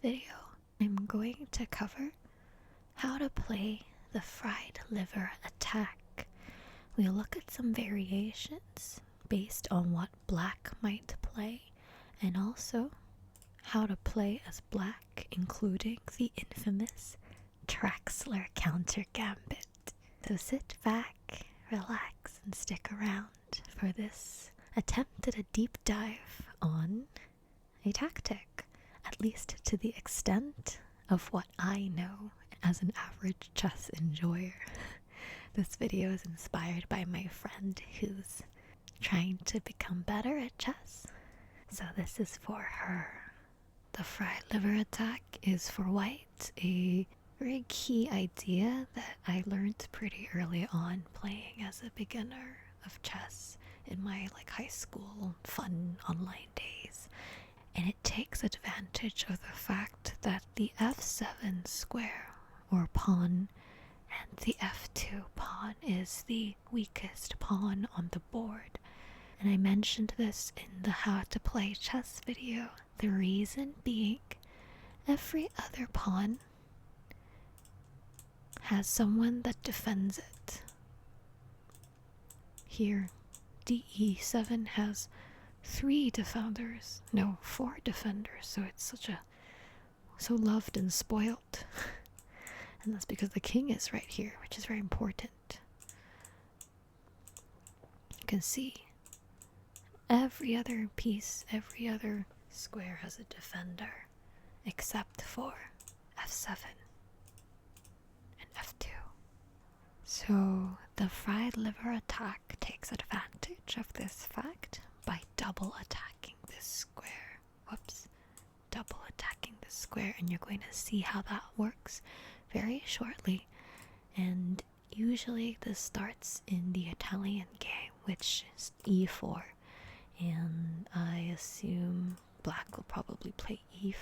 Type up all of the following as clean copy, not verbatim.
video, I'm going to cover how to play the fried liver attack. We'll look at some variations based on what black might play, and also how to play as black, including the infamous Traxler countergambit. So sit back, relax, and stick around for this attempt at a deep dive on a tactic, at least to the extent of what I know as an average chess enjoyer. This video is inspired by my friend who's trying to become better at chess, so this is for her. The fried liver attack is for white, a very key idea that I learned pretty early on playing as a beginner of chess in my high school fun online days. And it takes advantage of the fact that the f7 square or pawn and the f2 pawn is the weakest pawn on the board. And I mentioned this in the how to play chess video. The reason being, every other pawn has someone that defends it. Here, DE7 has 3 defenders, no, 4 defenders, so it's so loved and spoiled. And that's because the king is right here, which is very important. You can see every other piece, every other square has a defender, except for f7 and f2. So the fried liver attack takes advantage of this fact by double attacking this square. Whoops. Double attacking this square, and you're going to see how that works very shortly. And usually this starts in the Italian game, which is e4. And I assume black will probably play e5.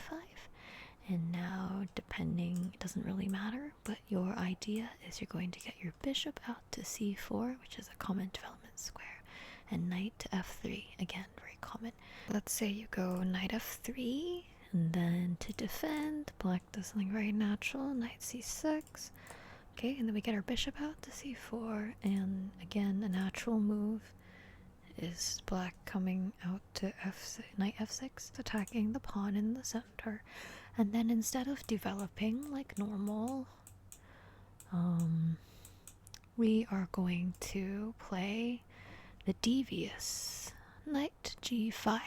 And now, depending, it doesn't really matter, but your idea is you're going to get your bishop out to c4, which is a common development square, and knight to f3, again, very common. Let's say you go knight f3, and then to defend, black does something very natural, knight c6. Okay, and then we get our bishop out to c4, and again, a natural move is black coming out to knight f6, attacking the pawn in the center. And then instead of developing like normal, we are going to play the devious knight g5,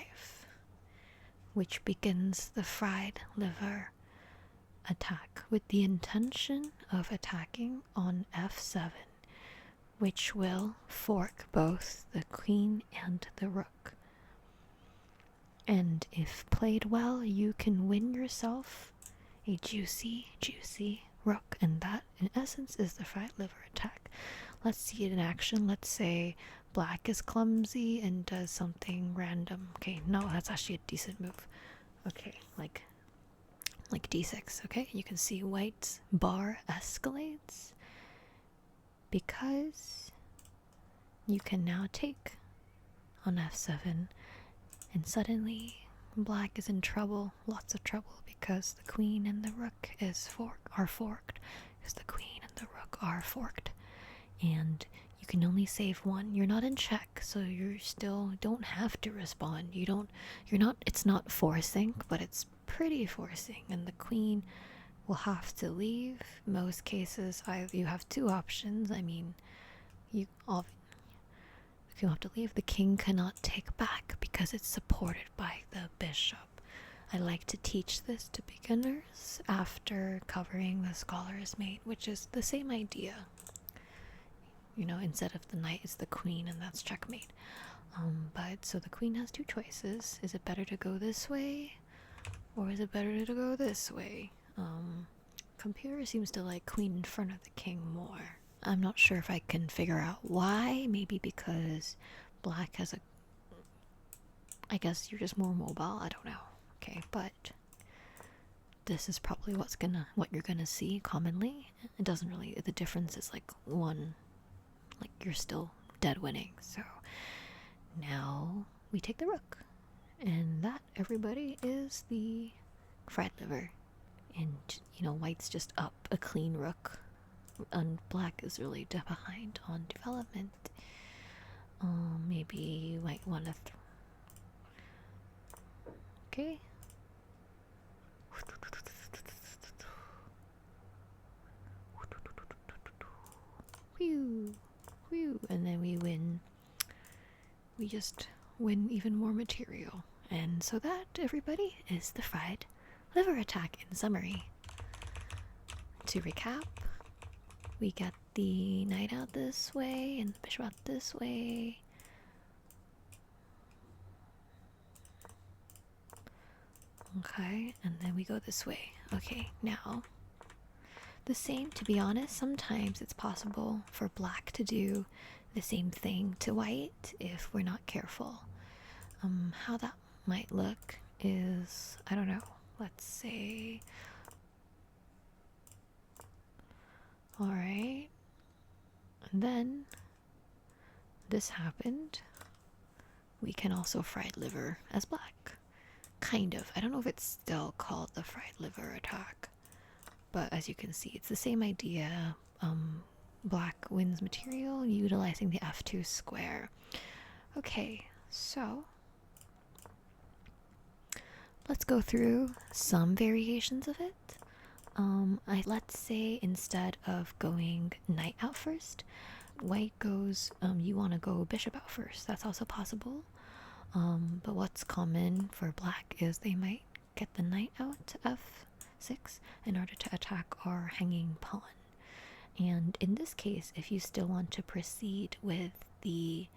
which begins the fried liver attack with the intention of attacking on f7, which will fork both the queen and the rook. And if played well, you can win yourself a juicy rook, and that in essence is the fried liver attack. Let's see it in action. Let's say black is clumsy and does something random. Okay, no, that's actually a decent move. Okay, like d6. Okay, you can see white's bar escalates because you can now take on f7, and suddenly black is in trouble, lots of trouble, because the queen and the rook are forked, because the queen and the rook are forked, and you can only save one. You're not in check, so you still don't have to respond. It's not forcing, but it's pretty forcing, and the queen will have to leave. Most cases, you have 2 options. I mean, you have to leave. The king cannot take back because it's supported by the bishop. I like to teach this to beginners after covering the scholar's mate, which is the same idea. Instead of the knight, it's the queen, and that's checkmate. But so the queen has 2 choices. Is it better to go this way, or is it better to go this way? Computer seems to like queen in front of the king more. I'm not sure if I can figure out why. Maybe because black has I guess you're just more mobile. I don't know. Okay, but this is probably what you're gonna see commonly. It doesn't really, the difference is like 1, like you're still dead winning. So now we take the rook, and that, everybody, is the fried liver and you know, white's just up a clean rook, and black is really behind on development. Maybe you might want to. Okay. Whew, whew, and then we win. We just win even more material, and so that, everybody, is the fried liver attack in summary. To recap, we get the knight out this way and the bishop out this way. Okay, and then we go this way. Okay, now the same, to be honest, sometimes it's possible for black to do the same thing to white if we're not careful. How that might look is, I don't know, let's say, alright, and then this happened. We can also fried liver as black. Kind of. I don't know if it's still called the fried liver attack, but as you can see, it's the same idea. Black wins material utilizing the f2 square. Okay, so let's go through some variations of it. Let's say instead of going knight out first, white goes, you want to go bishop out first. That's also possible. But what's common for black is they might get the knight out to f6 in order to attack our hanging pawn. And in this case, if you still want to proceed with the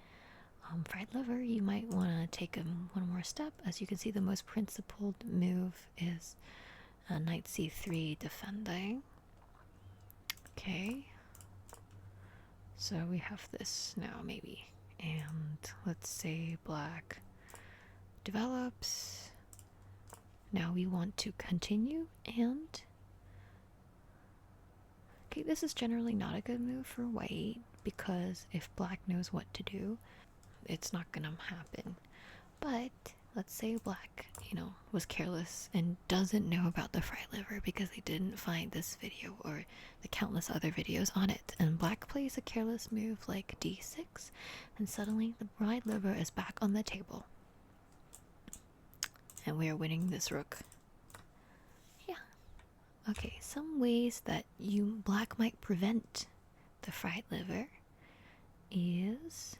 fried liver, you might want to take one more step. As you can see, the most principled move is knight c3 defending. Okay, so we have this now maybe, and let's say black develops. Now we want to continue, and okay, this is generally not a good move for white because if black knows what to do, it's not gonna happen. But let's say black, you know, was careless and doesn't know about the fried liver because they didn't find this video or the countless other videos on it, and black plays a careless move like d6, and suddenly the fried liver is back on the table and we are winning this rook. Yeah. Okay, some ways that black might prevent the fried liver is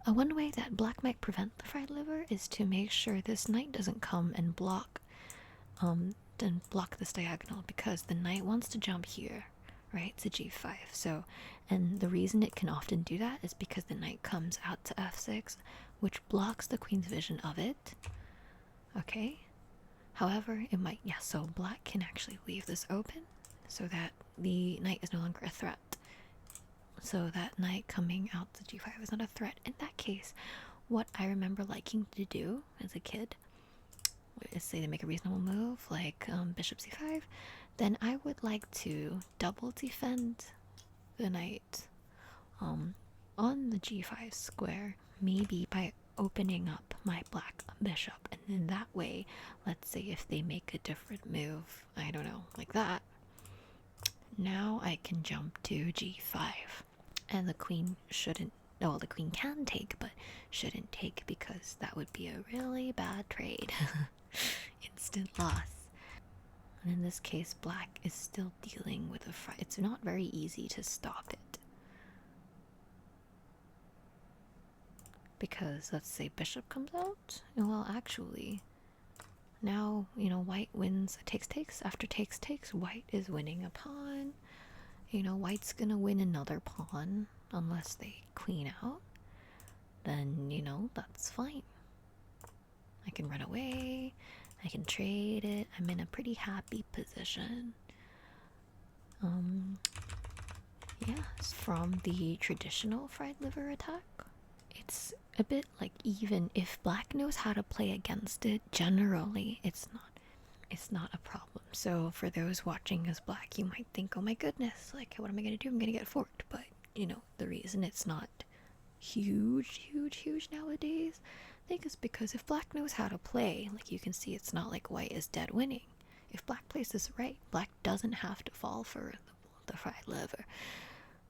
one way that black might prevent the fried liver is to make sure this knight doesn't come and block this diagonal, because the knight wants to jump here, right, to g5. So, and the reason it can often do that is because the knight comes out to f6, which blocks the queen's vision of it. Okay, however, it might, yeah, so black can actually leave this open so that the knight is no longer a threat. So that knight coming out to g5 is not a threat. In that case, what I remember liking to do as a kid is, say they make a reasonable move like bishop c5, then I would like to double defend the knight on the g5 square, maybe by opening up my black bishop, and in that way, let's say if they make a different move, I don't know, like that, now I can jump to g5, and the queen shouldn't, well, the queen can take, but shouldn't take, because that would be a really bad trade. Instant loss. And in this case, black is still dealing with a fried. It's not very easy to stop it, because let's say bishop comes out, and well, actually, now, you know, white wins a takes after takes, white is winning a pawn. You know, white's gonna win another pawn unless they queen out. Then, you know, that's fine. I can run away, I can trade it. I'm in a pretty happy position. Yeah, from the traditional fried liver attack, it's a bit like, even if black knows how to play against it, generally it's not a problem. So for those watching as black, you might think, oh my goodness, like what am I gonna do? I'm gonna get forked. But you know, the reason it's not huge nowadays, I think is because if black knows how to play, like you can see, it's not like white is dead winning. If black plays this right, black doesn't have to fall for the friedliver.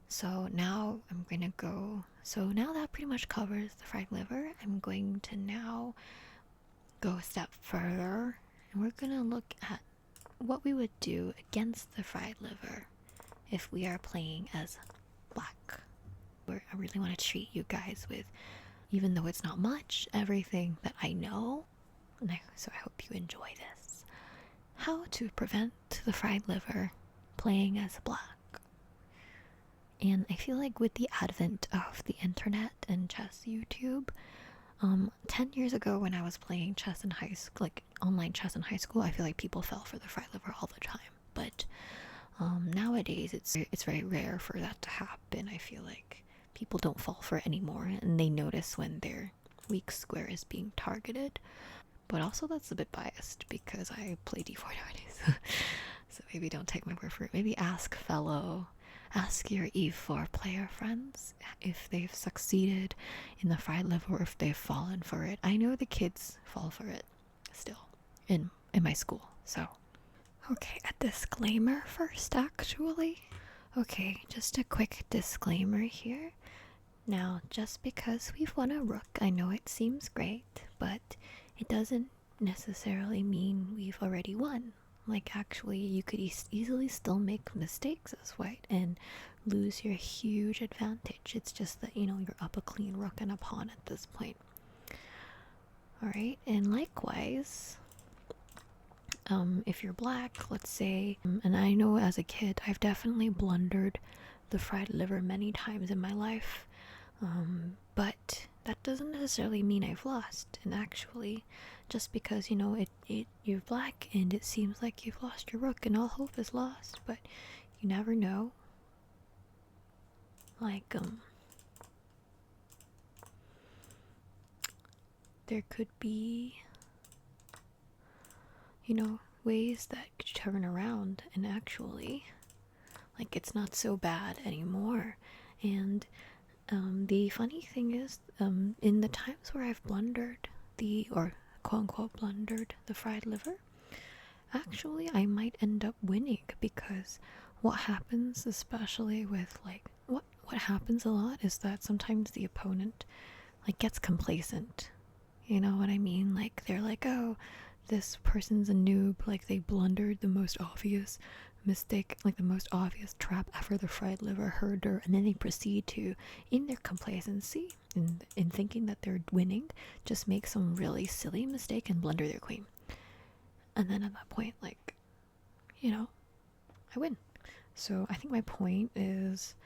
So now I'm gonna go, so now that pretty much covers the friedliver. I'm going to now go a step further, and we're gonna look at what we would do against the friedliver if we are playing as black. I really want to treat you guys with, even though it's not much, everything that I know, so I hope you enjoy this. How to prevent the friedliver playing as black. And I feel like with the advent of the internet and chess YouTube, 10 years ago when I was playing chess in high school, like online chess in high school, I feel like people fell for the friedliver all the time. But nowadays it's very rare for that to happen. I feel like people don't fall for it anymore, and they notice when their weak square is being targeted. But also that's a bit biased because I play d4 nowadays. So maybe don't take my word for it. Maybe ask your e4 player friends if they've succeeded in the friedliver or if they've fallen for it. I know the kids fall for it still in my school. So okay, a disclaimer first actually. Okay, just a quick disclaimer here. Now, just because we've won a rook, I know it seems great, but it doesn't necessarily mean we've already won. Like, actually, you could easily still make mistakes as white and lose your huge advantage. It's just that, you know, you're up a clean rook and a pawn at this point. Alright, and likewise, if you're black, let's say, and I know as a kid, I've definitely blundered the friedliver many times in my life, but that doesn't necessarily mean I've lost. And actually, just because, you know, you're black and it seems like you've lost your rook and all hope is lost, but you never know. Like, there could be, you know, ways that could turn around and actually, like, it's not so bad anymore. And the funny thing is, in the times where I've blundered or quote-unquote blundered the friedliver, actually I might end up winning, because what happens, especially with, like, what happens a lot is that sometimes the opponent, like, gets complacent. You know what I mean? Like, they're like, oh, this person's a noob, like, they blundered the most obvious mistake, like the most obvious trap ever, the friedliver herder, and then they proceed to, in their complacency, in thinking that they're winning, just make some really silly mistake and blunder their queen. And then at that point, like, you know, I win. So I think my point is,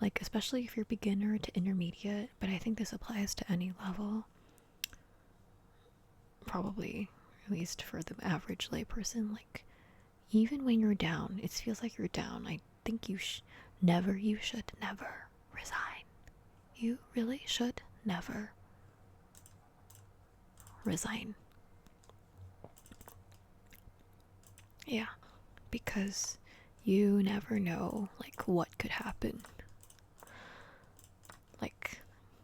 like, especially if you're beginner to intermediate, but I think this applies to any level, probably, at least for the average layperson, like, even when you're down, it feels like you're down, I think you should never resign. You really should never resign. Yeah, because you never know, like, what could happen. Like,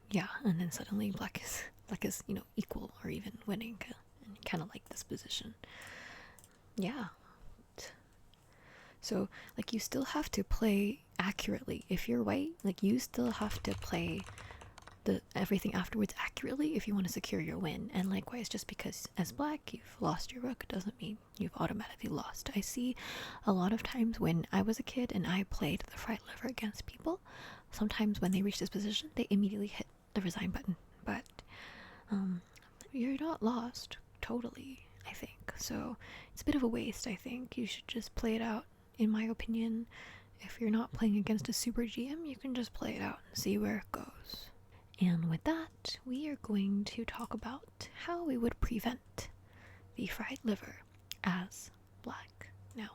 yeah, and then suddenly black is, you know, equal or even winning, and kind of like this position. Yeah. So, like, you still have to play accurately. If you're white, like, you still have to play everything afterwards accurately if you want to secure your win. And likewise, just because as black you've lost your rook doesn't mean you've automatically lost. I see a lot of times when I was a kid and I played the friedliver against people, sometimes when they reach this position, they immediately hit the resign button. But you're not lost totally, I think. So it's a bit of a waste, I think. You should just play it out. In my opinion, if you're not playing against a super GM, you can just play it out and see where it goes. And with that, we are going to talk about how we would prevent the friedliver as black. Now,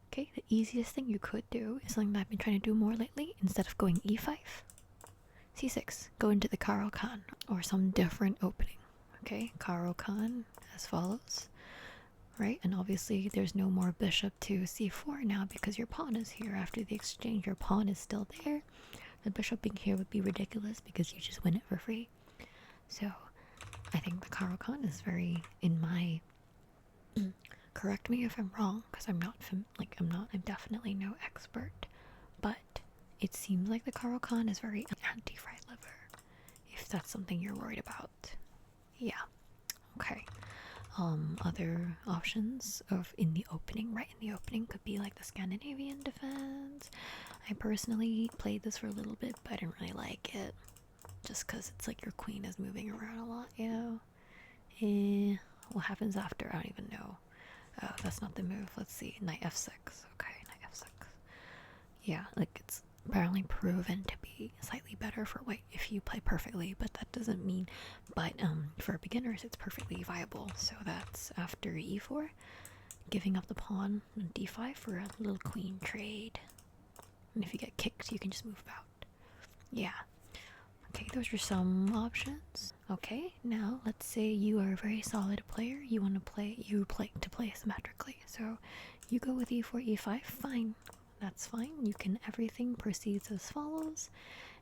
okay, the easiest thing you could do is something that I've been trying to do more lately. Instead of going e5, c6, go into the Caro-Kann or some different opening. Okay, Caro-Kann as follows. right? And obviously there's no more bishop to c4 now because your pawn is here. After the exchange, your pawn is still there. The bishop being here would be ridiculous because you just win it for free. So I think the Caro-Kann is very, in my correct me if I'm wrong, because I'm definitely no expert, but it seems like the Caro-Kann is very anti-friedliver, if that's something you're worried about. Yeah. Okay. Other options of in the opening could be like the Scandinavian defense. I personally played this for a little bit, but I didn't really like it, just because it's like your queen is moving around a lot, you know. What happens after? I don't even know. Oh, that's not the move. Let's see. Knight f6. Okay, knight f6. Yeah, like it's apparently proven to be slightly better for white if you play perfectly, but that doesn't mean. But for beginners, it's perfectly viable. So that's after e4, giving up the pawn, and d5 for a little queen trade. And if you get kicked, you can just move out. Yeah. Okay, those are some options. Okay, now let's say you are a very solid player. You want to play symmetrically. So you go with e4, e5. Fine, that's fine. Everything proceeds as follows,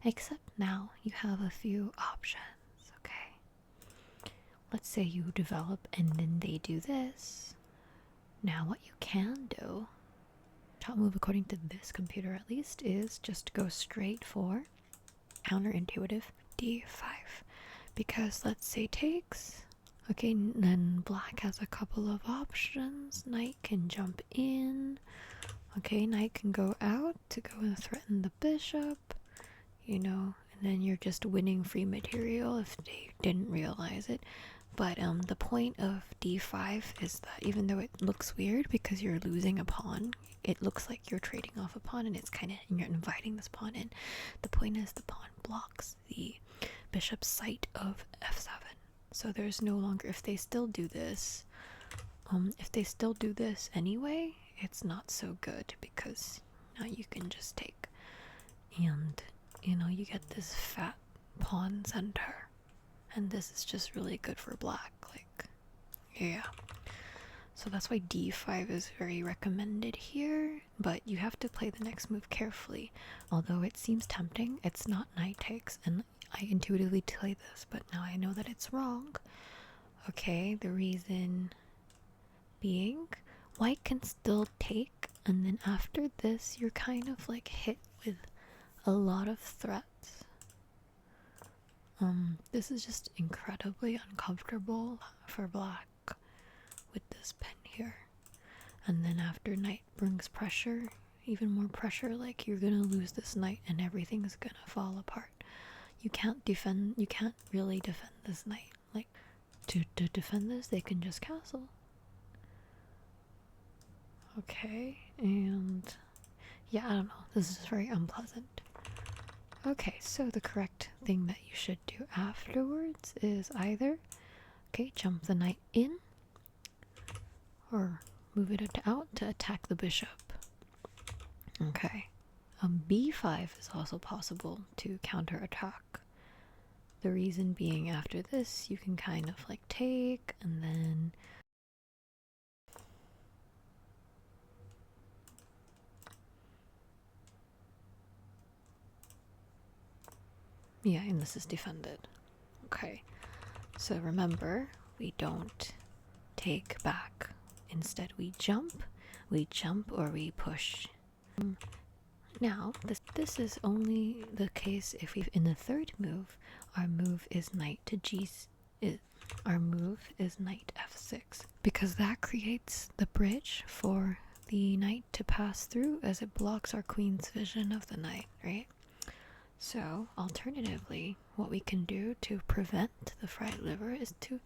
except now you have a few options. Okay, let's say you develop and then they do this. Now what you can do, top move according to this computer at least, is just go straight for counterintuitive d5, because let's say takes. Okay, then black has a couple of options. Knight can jump in. Okay, knight can go out to go and threaten the bishop, you know, and then you're just winning free material if they didn't realize it. But the point of d5 is that even though it looks weird because you're losing a pawn, it looks like you're trading off a pawn, and you're inviting this pawn in. The point is the pawn blocks the bishop's sight of f7. So there's no longer, if they still do this anyway, it's not so good because now you can just take, and you know, you get this fat pawn center. And this is just really good for black, like, yeah. So that's why d5 is very recommended here, but you have to play the next move carefully. Although it seems tempting, it's not knight takes, and I intuitively play this, but now I know that it's wrong. Okay, the reason being, white can still take, and then after this, you're kind of like hit with a lot of threats. This is just incredibly uncomfortable for black with this pin here. And then after knight brings pressure, even more pressure, like you're gonna lose this knight and everything is gonna fall apart. You can't really defend this knight. Like, to defend this, they can just castle. Okay, and yeah, I don't know. This is very unpleasant. Okay, so the correct thing that you should do afterwards is either, okay, jump the knight in, or move it out to attack the bishop. Okay, b5 is also possible to counterattack. The reason being, after this, you can kind of like take, and then yeah, and this is defended. Okay, so remember, we don't take back. Instead, we jump or we push. Now, this is only the case if in the third move, our move is knight to our move is knight f6, because that creates the bridge for the knight to pass through, as it blocks our queen's vision of the knight, right? So, alternatively, what we can do to prevent the friedliver is to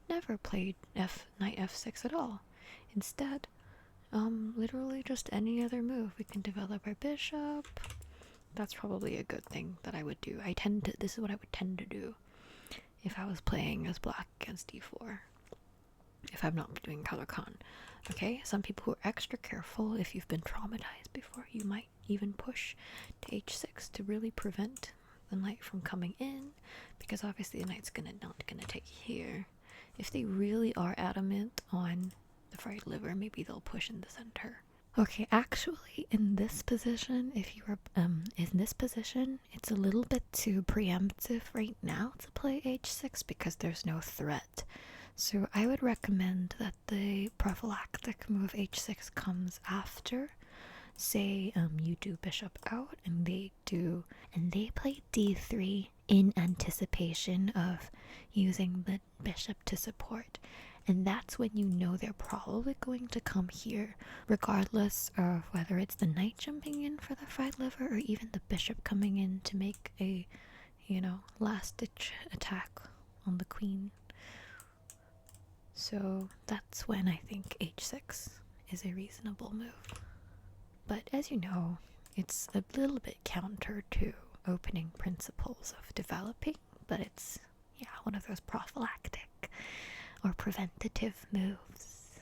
never play knight f6 at all. Instead, literally just any other move. We can develop our bishop. That's probably a good thing that I would do. This is what I would tend to do if I was playing as black against d4. If I'm not doing Caro-Kann. Okay, some people who are extra careful, if you've been traumatized before, you might even push to h6 to really prevent the knight from coming in, because obviously the knight's not gonna take here. If they really are adamant on the fried liver. Maybe they'll push in the center. Okay, actually, in this position, if you are in this position, it's a little bit too preemptive right now to play h6 because there's no threat. So I would recommend that the prophylactic move h6 comes after. Say you do bishop out and they play d3 in anticipation of using the bishop to support. And that's when you know they're probably going to come here, regardless of whether it's the knight jumping in for the fried liver or even the bishop coming in to make a, last-ditch attack on the queen. So that's when I think h6 is a reasonable move. But as you know, it's a little bit counter to opening principles of developing, but it's, one of those prophylactic or preventative moves.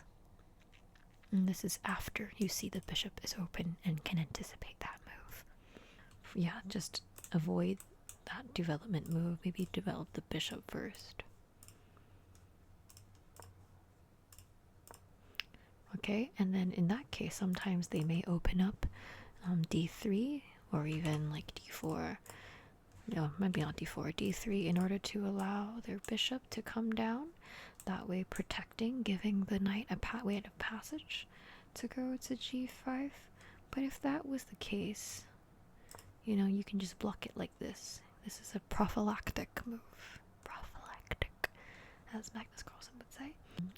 And this is after you see the bishop is open and can anticipate that move. Yeah, just avoid that development move. Maybe develop the bishop first. Okay, and then in that case, sometimes they may open up d3 or even like d4. No, maybe not d4, d3 in order to allow their bishop to come down. That way protecting, giving the knight a way of passage to go to g5. But if that was the case, you can just block it like this. This is a prophylactic move. Prophylactic, as Magnus Carlsen would say.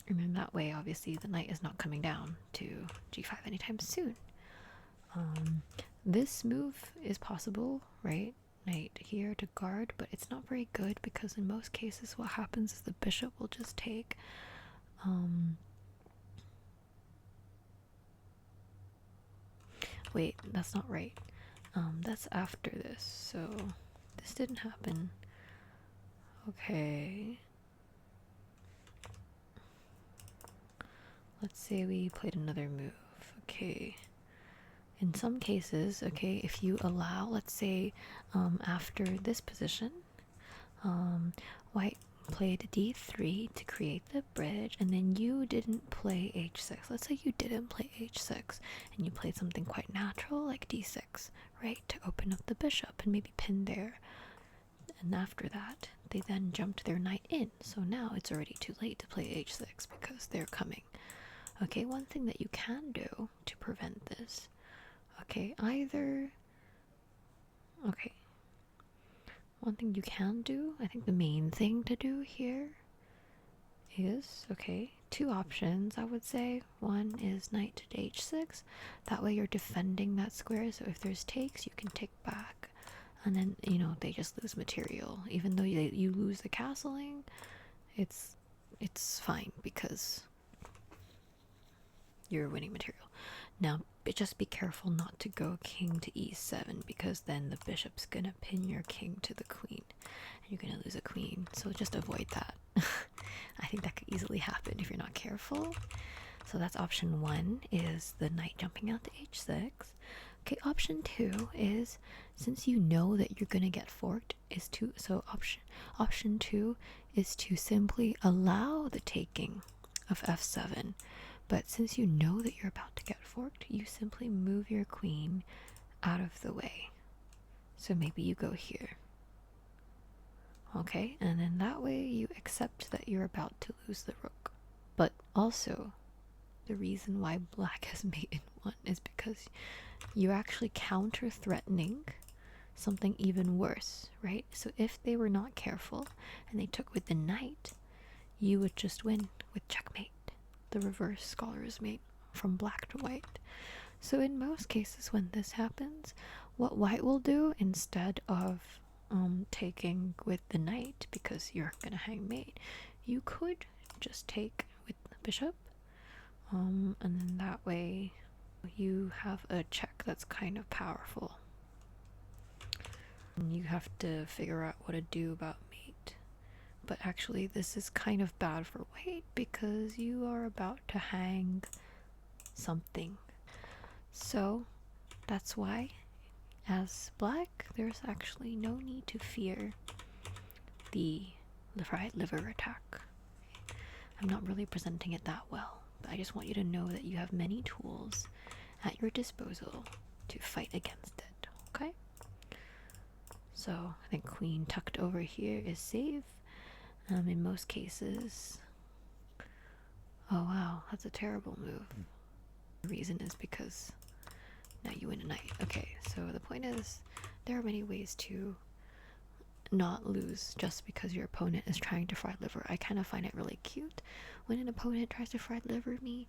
And then that way, obviously, the knight is not coming down to g5 anytime soon. This move is possible, right? Knight here to guard, but it's not very good because in most cases what happens is the bishop will just take wait, that's not right. That's after this, so this didn't happen. Okay, let's say we played another move. Okay, in some cases, okay, if you allow, let's say after this position, white played d3 to create the bridge, and then you didn't play h6. Let's say you didn't play h6 and you played something quite natural like d6, right, to open up the bishop and maybe pin there. And after that, they then jumped their knight in. So now it's already too late to play h6 because they're coming. Okay, one thing that you can do to prevent this, one thing you can do, I think the main thing to do here is, two options I would say. One is knight to h6, that way you're defending that square, so if there's takes you can take back, and then they just lose material. Even though you lose the castling, it's fine because you're winning material. Now just be careful not to go king to e7 because then the bishop's gonna pin your king to the queen and you're gonna lose a queen, so just avoid that. I think that could easily happen if you're not careful. So that's option one, is the knight jumping out to h6. Okay, option two is, since you know that you're gonna get forked, option two is to simply allow the taking of f7. But since you know that you're about to get forked, you simply move your queen out of the way. So maybe you go here. Okay, and then that way you accept that you're about to lose the rook. But also, the reason why black has mate in one is because you're actually counter-threatening something even worse, right? So if they were not careful and they took with the knight, you would just win with checkmate. The reverse scholar's mate from black to white. So in most cases when this happens, what white will do, instead of taking with the knight because you're gonna hang mate, you could just take with the bishop, and then that way you have a check that's kind of powerful. And you have to figure out what to do about mate. But actually this is kind of bad for white because you are about to hang something. So that's why, as black, there's actually no need to fear the fried liver attack. I'm not really presenting it that well, But I just want you to know that you have many tools at your disposal to fight against it, okay? So I think queen tucked over here is safe. In most cases. Oh wow, that's a terrible move. The reason is because now you win a knight. Okay, so the point is, there are many ways to not lose just because your opponent is trying to friedliver. I kind of find it really cute when an opponent tries to friedliver me.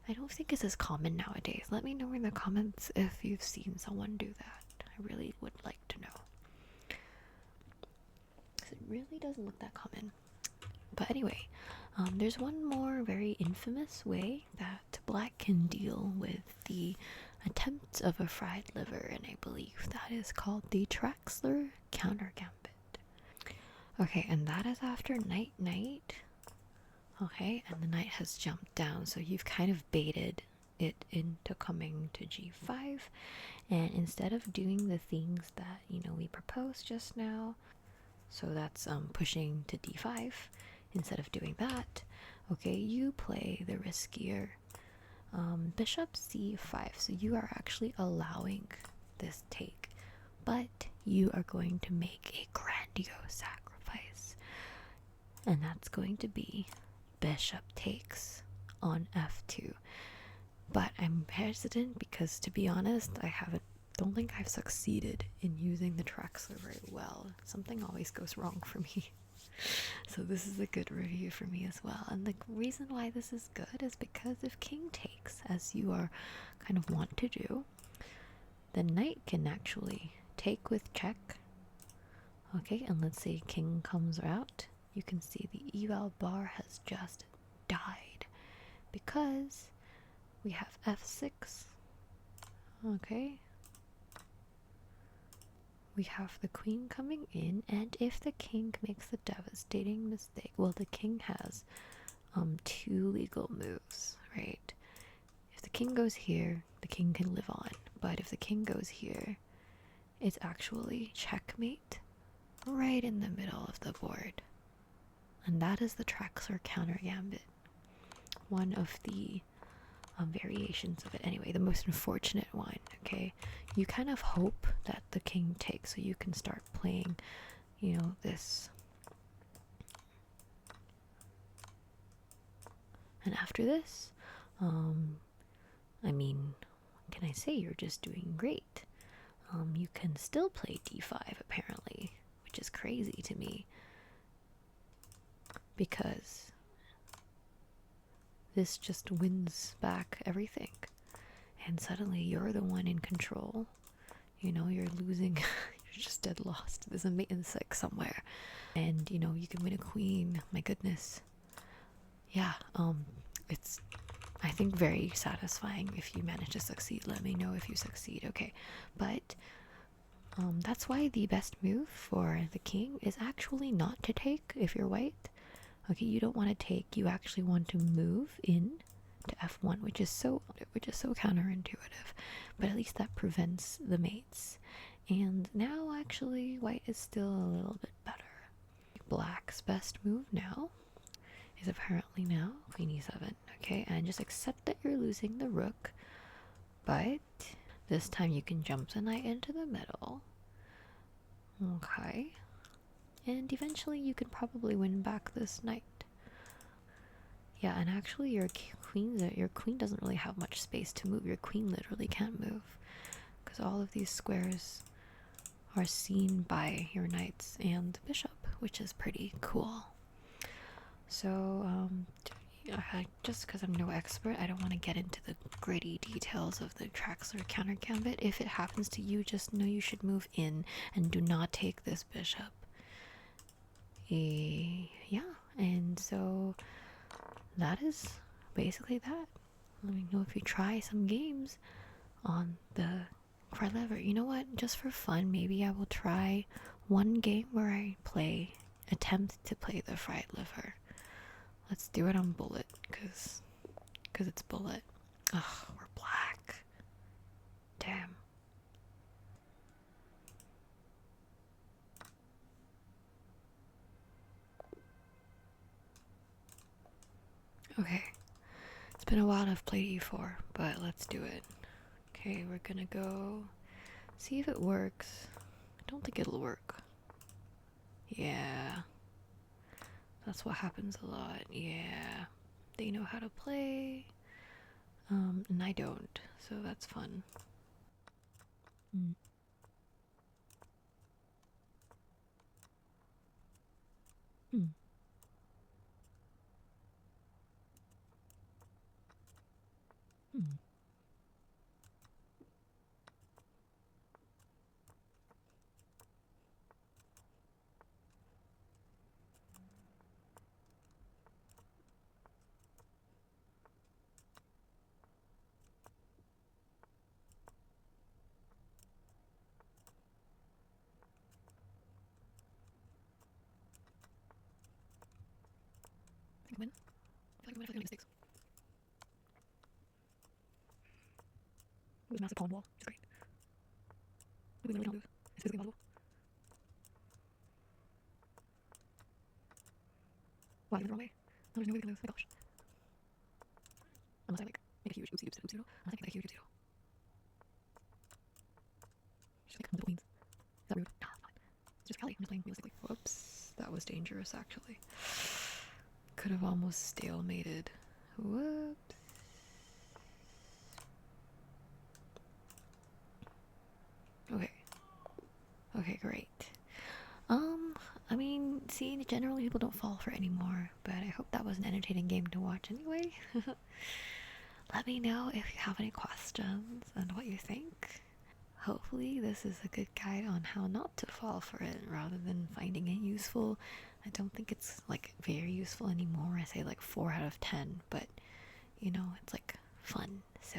I don't think it's as common nowadays. Let me know in the comments if you've seen someone do that. I really would like to know. It really doesn't look that common. But anyway, there's one more very infamous way that black can deal with the attempts of a friedliver, and I believe that is called the Traxler countergambit. Okay, and that is after knight knight. Okay, and the knight has jumped down, so you've kind of baited it into coming to g5, and instead of doing the things that we proposed just now, so that's pushing to d5, instead of doing that, okay, you play the riskier bishop c5. So you are actually allowing this take, but you are going to make a grandiose sacrifice, and that's going to be bishop takes on f2. But I'm hesitant because, to be honest, don't think I've succeeded in using the Traxler very well. Something always goes wrong for me. So this is a good review for me as well. And the reason why this is good is because if king takes, as you are kind of want to do, the knight can actually take with check. Okay, and let's say king comes out. You can see the eval bar has just died because we have f6. Okay, we have the queen coming in, and if the king makes the devastating mistake, well, the king has two legal moves, right? If the king goes here, the king can live on, but if the king goes here, it's actually checkmate right in the middle of the board. And that is the Traxler counter gambit, one of the variations of it. Anyway, the most unfortunate one. Okay, you kind of hope that the king takes, so you can start playing, this. And after this, I mean, what can I say? You're just doing great. You can still play d5 apparently, which is crazy to me, because this just wins back everything, and suddenly you're the one in control. You're losing. You're just dead lost. There's a mate in 6 somewhere, and you can win a queen. My goodness. Yeah, it's, I think, very satisfying if you manage to succeed. Let me know if you succeed. Okay, but that's why the best move for the king is actually not to take if you're white. Okay, you don't want to take, you actually want to move in to f1, which is so counterintuitive, but at least that prevents the mates. And now actually white is still a little bit better. Black's best move now is apparently now queen e7. Okay, and just accept that you're losing the rook, but this time you can jump the knight into the middle. Okay, and eventually you can probably win back this knight. Yeah, and actually your queen doesn't really have much space to move. Your queen literally can't move because all of these squares are seen by your knights and the bishop, which is pretty cool. So just because I'm no expert, I don't want to get into the gritty details of the Traxler counter gambit. If it happens to you, just know you should move in and do not take this bishop. Yeah, and so that is basically that. Let me know if you try some games on the friedliver. You know what? Just for fun, maybe I will try one game where I attempt to play the friedliver. Let's do it on bullet, because it's bullet. Ugh, we're black. Damn. Okay. It's been a while I've played E4, but let's do it. Okay, we're gonna go see if it works. I don't think it'll work. Yeah. That's what happens a lot. Yeah. They know how to play. And I don't, so that's fun. Mm. Mm. Mm. I think I win. I feel like I win. I feel like I make mistakes. It was a massive pawn wall, which is great. We literally can't lose. It's physically impossible. Wow, I went the wrong way. No, there's no way we can lose. Oh my gosh. Unless I like make a huge oopsie doodle. Unless I make like a huge oopsie doodle. Just like multiple queens. Is that rude? Nah, fine. It's just Callie. I'm just playing realistically. Whoops. That was dangerous actually. Could have almost stalemated. Whoops. Okay. Okay, great. I mean, see, generally people don't fall for it anymore, but I hope that was an entertaining game to watch anyway. Let me know if you have any questions and what you think. Hopefully this is a good guide on how not to fall for it rather than finding it useful. I don't think it's like very useful anymore. I say like 4 out of 10, but you know, it's like fun. So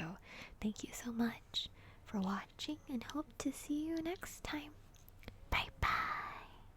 thank you so much for watching and hope to see you next time. Bye bye.